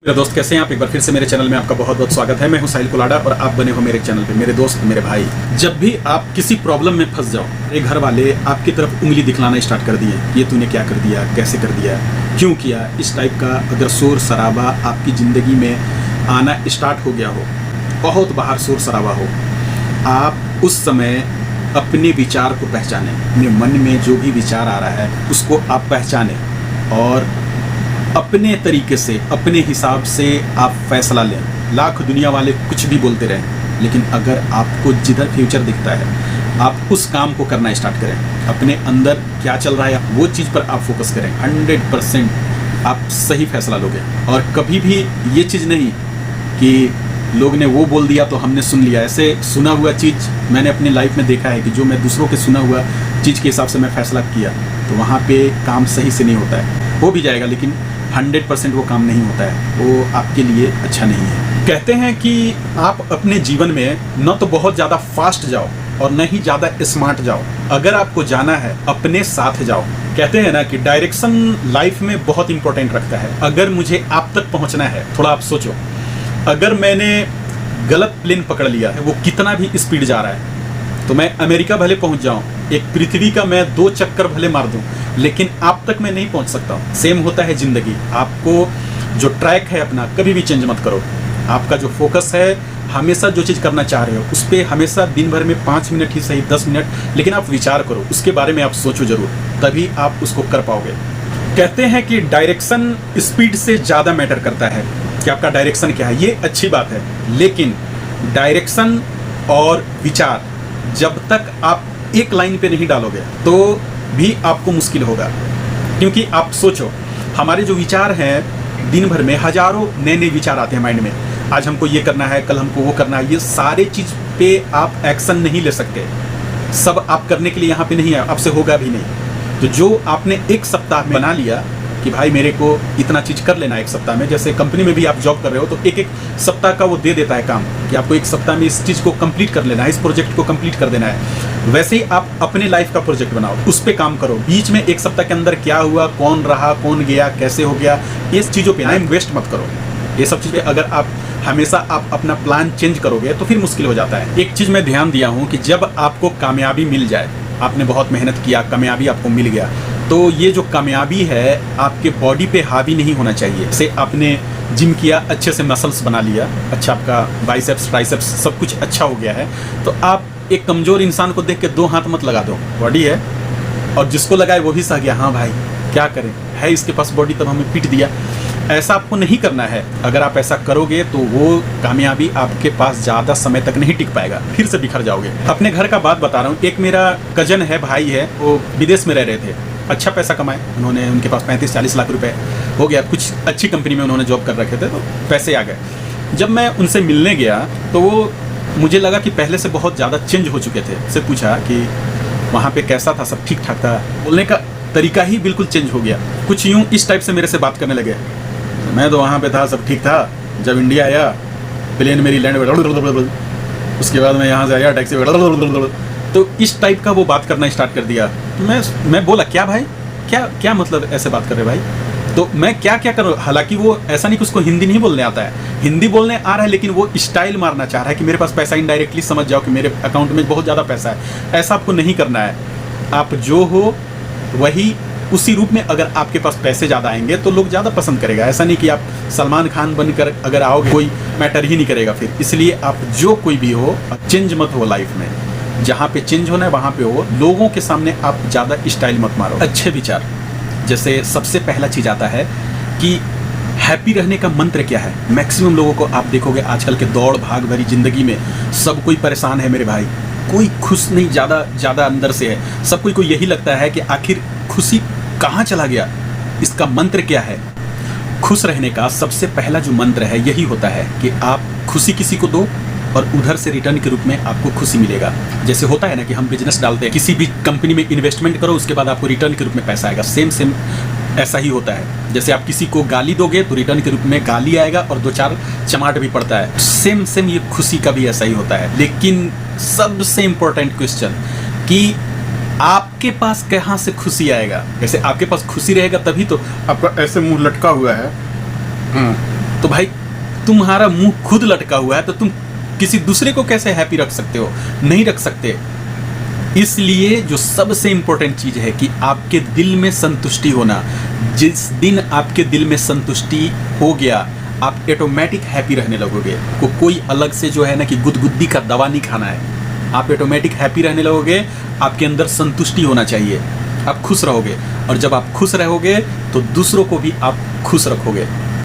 मेरे दोस्त कैसे हैं आप। एक बार फिर से मेरे चैनल में आपका बहुत बहुत स्वागत है। मैं हूं साहिल कुलाड़ा और आप बने हो मेरे चैनल पे। मेरे दोस्त, मेरे भाई, जब भी आप किसी प्रॉब्लम में फंस जाओ, एक घर वाले आपकी तरफ उंगली दिखलाना स्टार्ट कर दिए, ये तूने क्या कर दिया, कैसे कर दिया, क्यों किया, इस टाइप का अगर शोर शराबा आपकी ज़िंदगी में आना स्टार्ट हो गया हो, बहुत बाहर शोर शराबा हो, आप उस समय अपने विचार को पहचानें। अपने मन में जो भी विचार आ रहा है उसको आप पहचानें और अपने तरीके से, अपने हिसाब से आप फैसला लें। लाख दुनिया वाले कुछ भी बोलते रहें, लेकिन अगर आपको जिधर फ्यूचर दिखता है आप उस काम को करना स्टार्ट करें। अपने अंदर क्या चल रहा है वो चीज़ पर आप फोकस करें। 100% आप सही फैसला लोगे। और कभी भी ये चीज़ नहीं कि लोग ने वो बोल दिया तो हमने सुन लिया। ऐसे सुना हुआ चीज़ मैंने अपनी लाइफ में देखा है कि जो मैं दूसरों के सुना हुआ चीज़ के हिसाब से मैं फैसला किया तो वहाँ पे काम सही से नहीं होता है। हो भी जाएगा लेकिन 100% वो काम नहीं होता है, वो आपके लिए अच्छा नहीं है। कहते हैं कि आप अपने जीवन में न तो बहुत ज़्यादा फास्ट जाओ और न ही ज़्यादा स्मार्ट जाओ। अगर आपको जाना है अपने साथ जाओ। कहते हैं ना कि डायरेक्शन लाइफ में बहुत इंपॉर्टेंट रखता है। अगर मुझे आप तक पहुंचना है, थोड़ा आप सोचो, अगर मैंने गलत प्लेन पकड़ लिया है, वो कितना भी स्पीड जा रहा है, तो मैं अमेरिका भले पहुंच जाऊं, एक पृथ्वी का मैं 2 चक्कर भले मार दूं, लेकिन आप तक मैं नहीं पहुंच सकता हूं। सेम होता है जिंदगी। आपको जो ट्रैक है अपना कभी भी चेंज मत करो। आपका जो फोकस है, हमेशा जो चीज़ करना चाह रहे हो उस पर हमेशा दिन भर में 5 मिनट ही सही, 10 मिनट, लेकिन आप विचार करो, उसके बारे में आप सोचो जरूर, तभी आप उसको कर पाओगे। कहते हैं कि डायरेक्शन स्पीड से ज़्यादा मैटर करता है कि आपका डायरेक्शन क्या है। ये अच्छी बात है, लेकिन डायरेक्शन और विचार जब तक आप एक लाइन पे नहीं डालोगे तो भी आपको मुश्किल होगा। क्योंकि आप सोचो, हमारे जो विचार हैं दिन भर में हजारों नए नए विचार आते हैं माइंड में। आज हमको ये करना है, कल हमको वो करना है। ये सारे चीज़ पे आप एक्शन नहीं ले सकते। सब आप करने के लिए यहाँ पे नहीं है, आपसे होगा भी नहीं। तो जो आपने एक सप्ताह में बना लिया कि भाई मेरे को इतना चीज़ कर लेना है एक सप्ताह में, जैसे कंपनी में भी आप जॉब कर रहे हो तो एक सप्ताह का वो दे देता है काम कि आपको एक सप्ताह में इस चीज़ को कंप्लीट कर लेना है, इस प्रोजेक्ट को कंप्लीट कर देना है। वैसे ही आप अपने लाइफ का प्रोजेक्ट बनाओ, उस पर काम करो। बीच में एक सप्ताह के अंदर क्या हुआ, कौन रहा, कौन गया, कैसे हो गया, इस चीज़ों पर टाइम वेस्ट मत करो। ये सब चीज़ें अगर आप हमेशा आप अपना प्लान चेंज करोगे तो फिर मुश्किल हो जाता है। एक चीज़ मैं ध्यान दिया हूँ कि जब आपको कामयाबी मिल जाए, आपने बहुत मेहनत किया, कामयाबी आपको मिल गया, तो ये जो कामयाबी है आपके बॉडी पे हावी नहीं होना चाहिए। जैसे आपने जिम किया, अच्छे से मसल्स बना लिया, अच्छा आपका बाइसेप्स ट्राइसेप्स सब कुछ अच्छा हो गया है, तो आप एक कमज़ोर इंसान को देख के 2 हाथ मत लगा दो। बॉडी है और जिसको लगाए वो भी सह गया, हाँ भाई क्या करें, है इसके पास बॉडी तब हमें पीट दिया। ऐसा आपको नहीं करना है। अगर आप ऐसा करोगे तो वो कामयाबी आपके पास ज़्यादा समय तक नहीं टिक पाएगा, फिर से बिखर जाओगे। अपने घर का बात बता रहा हूँ। एक मेरा कजन है, भाई है, वो विदेश में रह रहे थे, अच्छा पैसा कमाए उन्होंने, उनके पास 35-40 लाख रुपए हो गया, कुछ अच्छी कंपनी में उन्होंने जॉब कर रखे थे तो पैसे आ गए। जब मैं उनसे मिलने गया तो वो, मुझे लगा कि पहले से बहुत ज़्यादा चेंज हो चुके थे। उससे पूछा कि वहाँ पे कैसा था, सब ठीक ठाक था, बोलने का तरीका ही बिल्कुल चेंज हो गया। कुछ यूँ इस टाइप से मेरे से बात करने लगे। मैं तो वहाँ पे था, सब ठीक था, जब इंडिया आया प्लेन मेरी लैंड, उसके बाद मैं यहाँ से आया टैक्सी, तो इस टाइप का वो बात करना स्टार्ट कर दिया। मैं बोला क्या भाई, क्या मतलब ऐसे बात कर रहे भाई, तो मैं क्या करूँ। हालांकि वो ऐसा नहीं कि उसको हिंदी नहीं बोलने आता है, हिंदी बोलने आ रहा है, लेकिन वो स्टाइल मारना चाह रहा है कि मेरे पास पैसा, इनडायरेक्टली समझ जाओ कि मेरे अकाउंट में बहुत ज़्यादा पैसा है। ऐसा आपको नहीं करना है। आप जो हो वही, उसी रूप में अगर आपके पास पैसे ज़्यादा आएंगे तो लोग ज़्यादा पसंद करेगा। ऐसा नहीं कि आप सलमान खान बनकर अगर आओगे कोई मैटर ही नहीं करेगा फिर। इसलिए आप जो कोई भी हो, चेंज मत हो लाइफ में। जहाँ पे चेंज होना है वहाँ पे हो। लोगों के सामने आप ज़्यादा स्टाइल मत मारो। अच्छे विचार, जैसे सबसे पहला चीज़ आता है कि हैप्पी रहने का मंत्र क्या है। मैक्सिमम लोगों को आप देखोगे आजकल के दौड़ भाग भरी ज़िंदगी में सब कोई परेशान है मेरे भाई, कोई खुश नहीं, ज़्यादा अंदर से है। सब कोई को यही लगता है कि आखिर खुशी कहाँ चला गया, इसका मंत्र क्या है। खुश रहने का सबसे पहला जो मंत्र है यही होता है कि आप खुशी किसी को दो और उधर से रिटर्न के रूप में आपको खुशी मिलेगा। जैसे होता है ना कि हम बिजनेस डालते हैं, किसी भी कंपनी में इन्वेस्टमेंट करो, उसके बाद आपको रिटर्न के रूप में पैसा आएगा। सेम ऐसा ही होता है। जैसे आप किसी को गाली दोगे तो रिटर्न के रूप में गाली आएगा और 2-4 चमाट भी पड़ता है। सेम ये खुशी का भी ऐसा ही होता है। लेकिन सबसे इम्पोर्टेंट क्वेश्चन कि आपके पास कहाँ से खुशी आएगा। जैसे आपके पास खुशी रहेगा तभी तो, आपका ऐसे मुंह लटका हुआ है, तो भाई तुम्हारा मुंह खुद लटका हुआ है, तो तुम किसी दूसरे को कैसे हैप्पी रख सकते हो? नहीं रख सकते। इसलिए जो सबसे इंपॉर्टेंट चीज है कि आपके दिल में संतुष्टि होना। जिस दिन आपके दिल में संतुष्टि हो गया, आप ऑटोमेटिक हैप्पी रहने लगोगे। कोई अलग से जो है ना कि गुदगुदी का दवा नहीं खाना है, आप ऑटोमेटिक हैप्पी रहने लगोगे। आपके अंदर संतुष्टि होना चाहिए, आप खुश रहोगे, और जब आप खुश रहोगे तो दूसरों को भी आप खुश रखोगे।